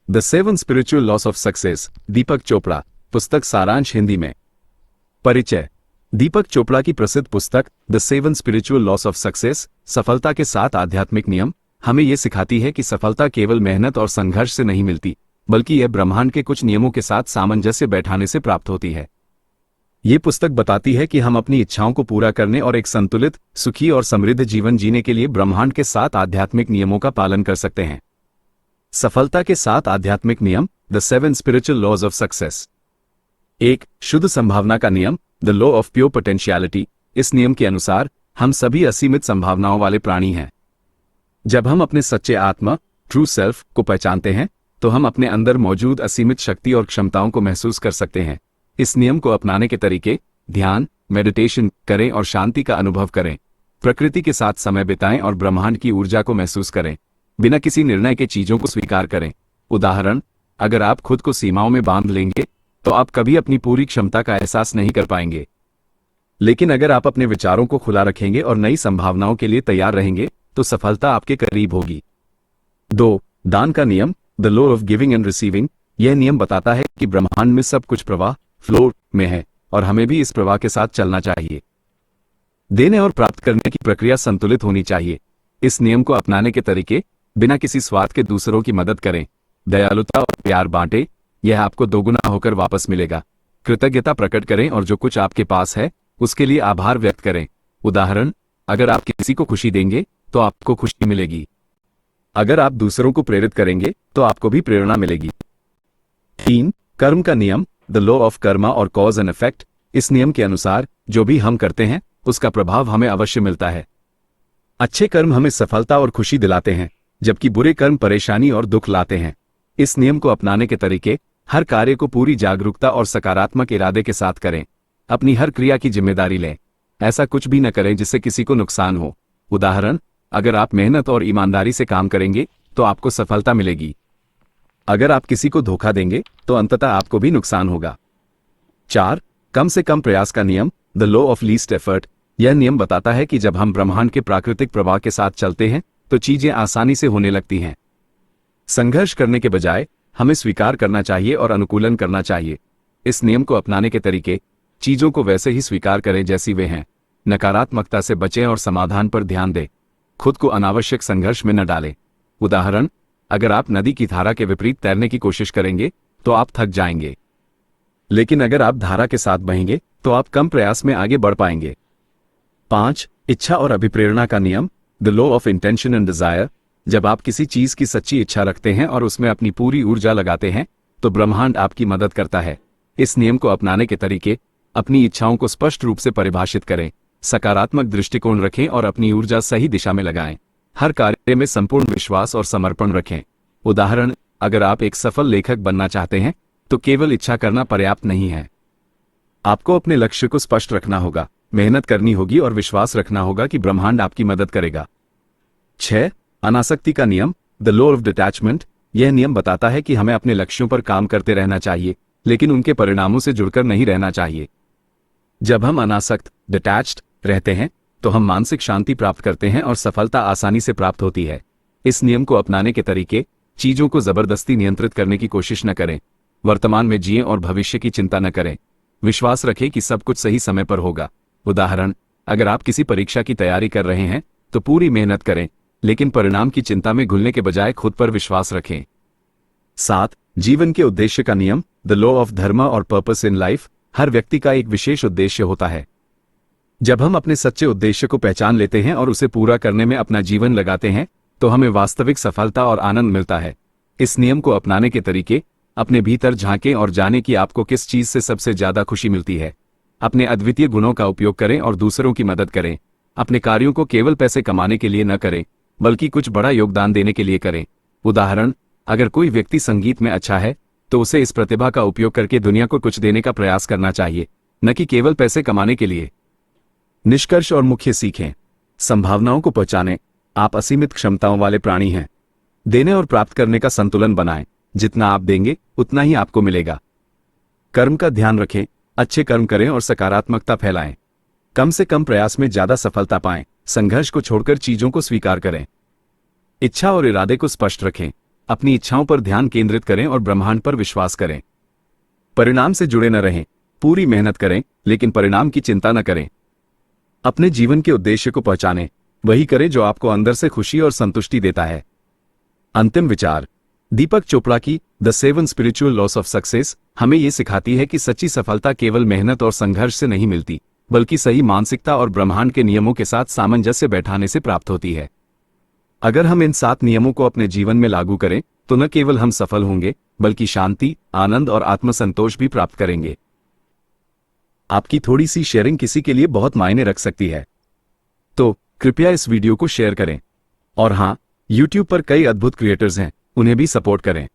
The 7 spiritual laws of success, Deepak Chopra. पुस्तक सारांश हिंदी में। परिचय। दीपक चोपड़ा की प्रसिद्ध पुस्तक the 7 spiritual laws of success, सफलता के 7 आध्यात्मिक नियम, हमें यह सिखाती है कि सफलता केवल मेहनत और संघर्ष से नहीं मिलती, बल्कि यह ब्रह्मांड के कुछ नियमों के साथ सामंजस्य बैठाने से प्राप्त होती है। ये पुस्तक बताती है कि हम अपनी इच्छाओं को पूरा करने और एक संतुलित, सुखी और समृद्ध जीवन जीने के लिए ब्रह्मांड के 7 आध्यात्मिक नियमों का पालन कर सकते हैं। सफलता के 7 आध्यात्मिक नियम, the 7 spiritual laws of success. 1. शुद्ध संभावना का नियम, the law of pure potentiality. इस नियम के अनुसार हम सभी असीमित संभावनाओं वाले प्राणी हैं। जब हम अपने सच्चे आत्मा, ट्रू सेल्फ को पहचानते हैं, तो हम अपने अंदर मौजूद असीमित शक्ति और क्षमताओं को महसूस कर सकते हैं। इस नियम को अपनाने के तरीके: ध्यान, मेडिटेशन करें और शांति का अनुभव करें। प्रकृति के साथ समय बिताएं और ब्रह्मांड की ऊर्जा को महसूस करें। बिना किसी निर्णय के चीजों को स्वीकार करें। उदाहरण, अगर आप खुद को सीमाओं में बांध लेंगे तो आप कभी अपनी पूरी क्षमता का एहसास नहीं कर पाएंगे। लेकिन अगर आप अपने विचारों को खुला रखेंगे और नई संभावनाओं के लिए तैयार रहेंगे तो सफलता आपके करीब होगी। 2. दान का नियम, the law of giving and receiving. यह नियम बताता है कि ब्रह्मांड में सब कुछ प्रवाह, फ्लो में है और हमें भी इस प्रवाह के साथ चलना चाहिए। देने और प्राप्त करने की प्रक्रिया संतुलित होनी चाहिए। इस नियम को अपनाने के तरीके: बिना किसी स्वार्थ के दूसरों की मदद करें। दयालुता और प्यार बांटें, यह आपको दोगुना होकर वापस मिलेगा। कृतज्ञता प्रकट करें और जो कुछ आपके पास है उसके लिए आभार व्यक्त करें। उदाहरण, अगर आप किसी को खुशी देंगे तो आपको खुशी मिलेगी। अगर आप दूसरों को प्रेरित करेंगे तो आपको भी प्रेरणा मिलेगी। 3. कर्म का नियम, द लॉ ऑफ कर्मा और कॉज एंड इफेक्ट। इस नियम के अनुसार जो भी हम करते हैं उसका प्रभाव हमें अवश्य मिलता है। अच्छे कर्म हमें सफलता और खुशी दिलाते हैं, जबकि बुरे कर्म परेशानी और दुख लाते हैं। इस नियम को अपनाने के तरीके: हर कार्य को पूरी जागरूकता और सकारात्मक इरादे के साथ करें। अपनी हर क्रिया की जिम्मेदारी लें। ऐसा कुछ भी न करें जिससे किसी को नुकसान हो। उदाहरण, अगर आप मेहनत और ईमानदारी से काम करेंगे तो आपको सफलता मिलेगी। अगर आप किसी को धोखा देंगे तो अंततः आपको भी नुकसान होगा। 4. कम से कम प्रयास का नियम, the law of least effort. यह नियम बताता है कि जब हम ब्रह्मांड के प्राकृतिक प्रवाह के साथ चलते हैं तो चीजें आसानी से होने लगती हैं। संघर्ष करने के बजाय हमें स्वीकार करना चाहिए और अनुकूलन करना चाहिए। इस नियम को अपनाने के तरीके: चीजों को वैसे ही स्वीकार करें जैसी वे हैं। नकारात्मकता से बचें और समाधान पर ध्यान दें। खुद को अनावश्यक संघर्ष में न डालें। उदाहरण, अगर आप नदी की धारा के विपरीत तैरने की कोशिश करेंगे तो आप थक जाएंगे, लेकिन अगर आप धारा के साथ बहेंगे तो आप कम प्रयास में आगे बढ़ पाएंगे। 5. इच्छा और अभिप्रेरणा का नियम, the law of intention and desire. जब आप किसी चीज की सच्ची इच्छा रखते हैं और उसमें अपनी पूरी ऊर्जा लगाते हैं तो ब्रह्मांड आपकी मदद करता है। इस नियम को अपनाने के तरीके: अपनी इच्छाओं को स्पष्ट रूप से परिभाषित करें। सकारात्मक दृष्टिकोण रखें और अपनी ऊर्जा सही दिशा में लगाएं। हर कार्य में संपूर्ण विश्वास और समर्पण रखें। उदाहरण, अगर आप एक सफल लेखक बनना चाहते हैं तो केवल इच्छा करना पर्याप्त नहीं है। आपको अपने लक्ष्य को स्पष्ट रखना होगा, मेहनत करनी होगी और विश्वास रखना होगा कि ब्रह्मांड आपकी मदद करेगा। 6. अनासक्ति का नियम, द लॉ ऑफ डिटैचमेंट। यह नियम बताता है कि हमें अपने लक्ष्यों पर काम करते रहना चाहिए, लेकिन उनके परिणामों से जुड़कर नहीं रहना चाहिए। जब हम अनासक्त, डिटैच्ड रहते हैं तो हम मानसिक शांति प्राप्त करते हैं और सफलता आसानी से प्राप्त होती है। इस नियम को अपनाने के तरीके: चीजों को जबरदस्ती नियंत्रित करने की कोशिश न करें। वर्तमान में जिएं और भविष्य की चिंता न करें। विश्वास रखें कि सब कुछ सही समय पर होगा। उदाहरण, अगर आप किसी परीक्षा की तैयारी कर रहे हैं तो पूरी मेहनत करें, लेकिन परिणाम की चिंता में घुलने के बजाय खुद पर विश्वास रखें। 7. जीवन के उद्देश्य का नियम, द लॉ ऑफ धर्म और पर्पस इन लाइफ। हर व्यक्ति का एक विशेष उद्देश्य होता है। जब हम अपने सच्चे उद्देश्य को पहचान लेते हैं और उसे पूरा करने में अपना जीवन लगाते हैं तो हमें वास्तविक सफलता और आनंद मिलता है। इस नियम को अपनाने के तरीके: अपने भीतर झांकें और जानें कि आपको किस चीज से सबसे ज्यादा खुशी मिलती है। अपने अद्वितीय गुणों का उपयोग करें और दूसरों की मदद करें। अपने कार्यों को केवल पैसे कमाने के लिए न करें, बल्कि कुछ बड़ा योगदान देने के लिए करें। उदाहरण, अगर कोई व्यक्ति संगीत में अच्छा है तो उसे इस प्रतिभा का उपयोग करके दुनिया को कुछ देने का प्रयास करना चाहिए, न कि केवल पैसे कमाने के लिए। निष्कर्ष और मुख्य सीखें: संभावनाओं को पहचानें। आप असीमित क्षमताओं वाले प्राणी हैं। देने और प्राप्त करने का संतुलन बनाएं। जितना आप देंगे उतना ही आपको मिलेगा। कर्म का ध्यान रखें। अच्छे कर्म करें और सकारात्मकता फैलाएं। कम से कम प्रयास में ज्यादा सफलता पाएं। संघर्ष को छोड़कर चीजों को स्वीकार करें। इच्छा और इरादे को स्पष्ट रखें। अपनी इच्छाओं पर ध्यान केंद्रित करें और ब्रह्मांड पर विश्वास करें। परिणाम से जुड़े न रहें, पूरी मेहनत करें लेकिन परिणाम की चिंता न करें। अपने जीवन के उद्देश्य को पहचानें, वही करें जो आपको अंदर से खुशी और संतुष्टि देता है। अंतिम विचार। दीपक चोपड़ा की the 7 spiritual laws of success हमें यह सिखाती है कि सच्ची सफलता केवल मेहनत और संघर्ष से नहीं मिलती, बल्कि सही मानसिकता और ब्रह्मांड के नियमों के साथ सामंजस्य बैठाने से प्राप्त होती है। अगर हम इन 7 नियमों को अपने जीवन में लागू करें तो न केवल हम सफल होंगे, बल्कि शांति, आनंद और आत्मसंतोष भी प्राप्त करेंगे। आपकी थोड़ी सी शेयरिंग किसी के लिए बहुत मायने रख सकती है, तो कृपया इस वीडियो को शेयर करें। और हां, YouTube पर कई अद्भुत क्रिएटर्स हैं, उन्हें भी सपोर्ट करें।